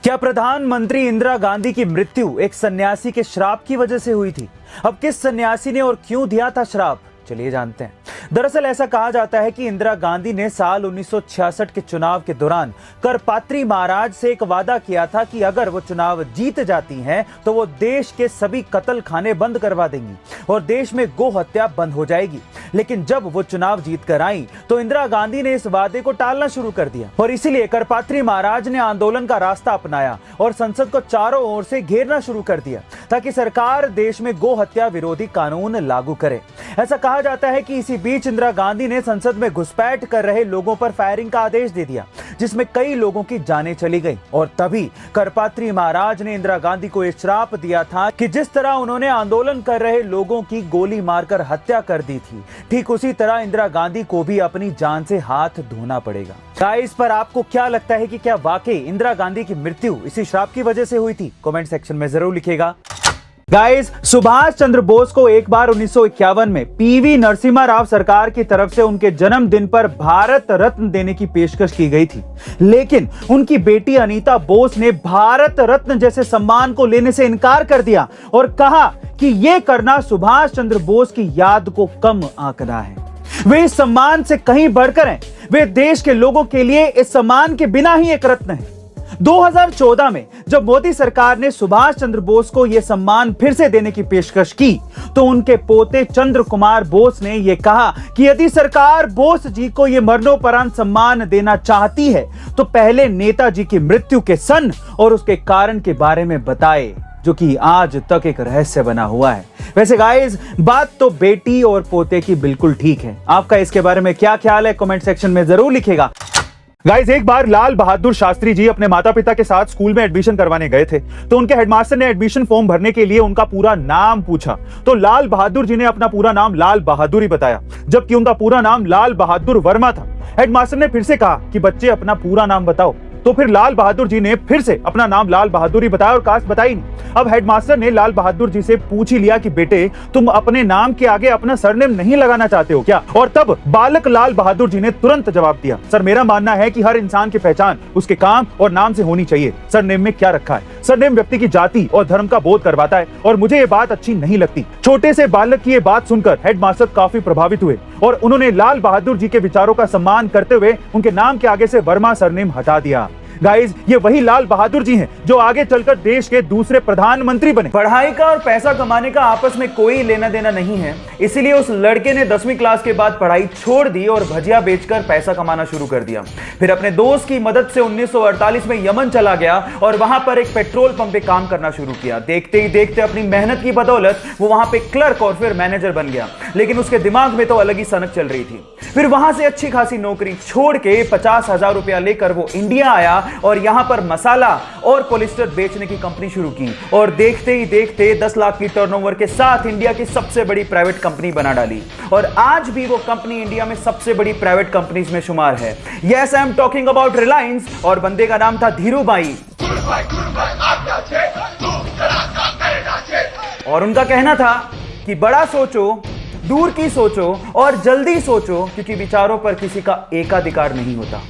क्या प्रधानमंत्री इंदिरा गांधी की मृत्यु एक सन्यासी के श्राप की वजह से हुई थी? अब किस सन्यासी ने और क्यों दिया था श्राप, चलिए जानते हैं। दरअसल ऐसा कहा जाता है कि इंदिरा गांधी ने साल 1966 के चुनाव के दौरान करपात्री महाराज से एक वादा किया था कि अगर वो चुनाव जीत जाती हैं तो वो देश के सभी कत्ल खाने बंद करवा देंगी और देश में गो हत्या बंद हो जाएगी। लेकिन जब वो चुनाव जीत कर आई तो इंदिरा गांधी ने इस वादे को टालना शुरू कर दिया और इसीलिए करपात्री महाराज ने आंदोलन का रास्ता अपनाया और संसद को चारों ओर से घेरना शुरू कर दिया ताकि सरकार देश में गो हत्या विरोधी कानून लागू करे। ऐसा कहा जाता है कि इसी बीच इंदिरा गांधी ने संसद में घुसपैठ कर रहे लोगों पर फायरिंग का आदेश दे दिया, जिसमें कई लोगों की जानें चली गई। और तभी करपात्री महाराज ने इंदिरा गांधी को एक श्राप दिया था कि जिस तरह उन्होंने आंदोलन कर रहे लोगों की गोली मारकर हत्या कर दी थी, ठीक उसी तरह इंदिरा गांधी को भी अपनी जान से हाथ धोना पड़ेगा। गाइस, पर आपको क्या लगता है कि क्या वाकई इंदिरा गांधी की मृत्यु इसी श्राप की वजह से हुई थी? कमेंट सेक्शन में जरूर लिखिएगा। गाइस, सुभाष चंद्र बोस को एक बार 1951 में पीवी नरसिम्हा राव सरकार की तरफ से उनके जन्मदिन पर भारत रत्न देने की पेशकश की गई थी, लेकिन उनकी बेटी अनीता बोस ने भारत रत्न जैसे सम्मान को लेने से इनकार कर दिया और कहा कि यह करना सुभाष चंद्र बोस की याद को कम आंकना है। वे इस सम्मान से कहीं बढ़कर हैं। वे देश के लोगों के लिए इस सम्मान के बिना ही एक रत्न है। 2014 में जब मोदी सरकार ने सुभाष चंद्र बोस को यह सम्मान फिर से देने की पेशकश की तो उनके पोते चंद्र कुमार बोस ने यह कहा कि यदि सरकार बोस जी को यह मरणोपरांत सम्मान देना चाहती है तो पहले नेताजी की मृत्यु के सन और उसके कारण के बारे में बताए, जो कि आज तक एक रहस्य बना हुआ है। वैसे गाइस, बात तो बेटी और पोते की बिल्कुल ठीक है। आपका इसके बारे में क्या ख्याल है? कमेंट सेक्शन में जरूर लिखिएगा। गाइस, एक बार लाल बहादुर शास्त्री जी अपने माता पिता के साथ स्कूल में एडमिशन करवाने गए थे तो उनके हेडमास्टर ने एडमिशन फॉर्म भरने के लिए उनका पूरा नाम पूछा तो लाल बहादुर जी ने अपना पूरा नाम लाल बहादुर ही बताया, जबकि उनका पूरा नाम लाल बहादुर वर्मा था। हेडमास्टर ने फिर से कहा कि बच्चे अपना पूरा नाम बताओ, तो फिर लाल बहादुर जी ने फिर से अपना नाम लाल बहादुर ही बताया और कास्ट बताई नहीं। अब हेडमास्टर ने लाल बहादुर जी से पूछ ही लिया कि बेटे, तुम अपने नाम के आगे अपना सरनेम नहीं लगाना चाहते हो क्या? और तब बालक लाल बहादुर जी ने तुरंत जवाब दिया, सर, मेरा मानना है कि हर इंसान की पहचान उसके काम और नाम से होनी चाहिए। सरनेम में क्या रखा है? सरनेम व्यक्ति की जाति और धर्म का बोध करवाता है और मुझे ये बात अच्छी नहीं लगती। छोटे से बालक की ये बात सुनकर हेडमास्टर काफी प्रभावित हुए और उन्होंने लाल बहादुर जी के विचारों का सम्मान करते हुए उनके नाम के आगे से वर्मा सरनेम हटा दिया। गाइस, ये वही लाल बहादुर जी हैं जो आगे चलकर देश के दूसरे प्रधानमंत्री बने। पढ़ाई का और पैसा कमाने का आपस में कोई लेना देना नहीं है, इसीलिए उस लड़के ने 10वीं क्लास के बाद पढ़ाई छोड़ दी और भजिया बेचकर पैसा कमाना शुरू कर दिया। फिर अपने दोस्त की मदद से 1948 में यमन चला गया और वहां पर एक पेट्रोल पंप पे काम करना शुरू किया। देखते ही देखते अपनी मेहनत की बदौलत वो वहां पे क्लर्क और फिर मैनेजर बन गया, लेकिन उसके दिमाग में तो अलग ही सनक चल रही थी। फिर वहां से अच्छी खासी नौकरी छोड़ के 50,000 रुपया लेकर वो इंडिया आया और यहां पर मसाला और पॉलिस्टर बेचने की कंपनी शुरू की और देखते ही देखते 10 लाख की टर्नओवर के साथ इंडिया की सबसे बड़ी प्राइवेट कंपनी बना डाली और आज भी वो कंपनी इंडिया में सबसे बड़ी प्राइवेट कंपनीज में शुमार है। Yes, I am talking about Reliance और बंदे का नाम था धीरूभाई और उनका कहना था कि बड़ा सोचो, दूर की सोचो और जल्दी सोचो, क्योंकि विचारों पर किसी का एकाधिकार नहीं होता।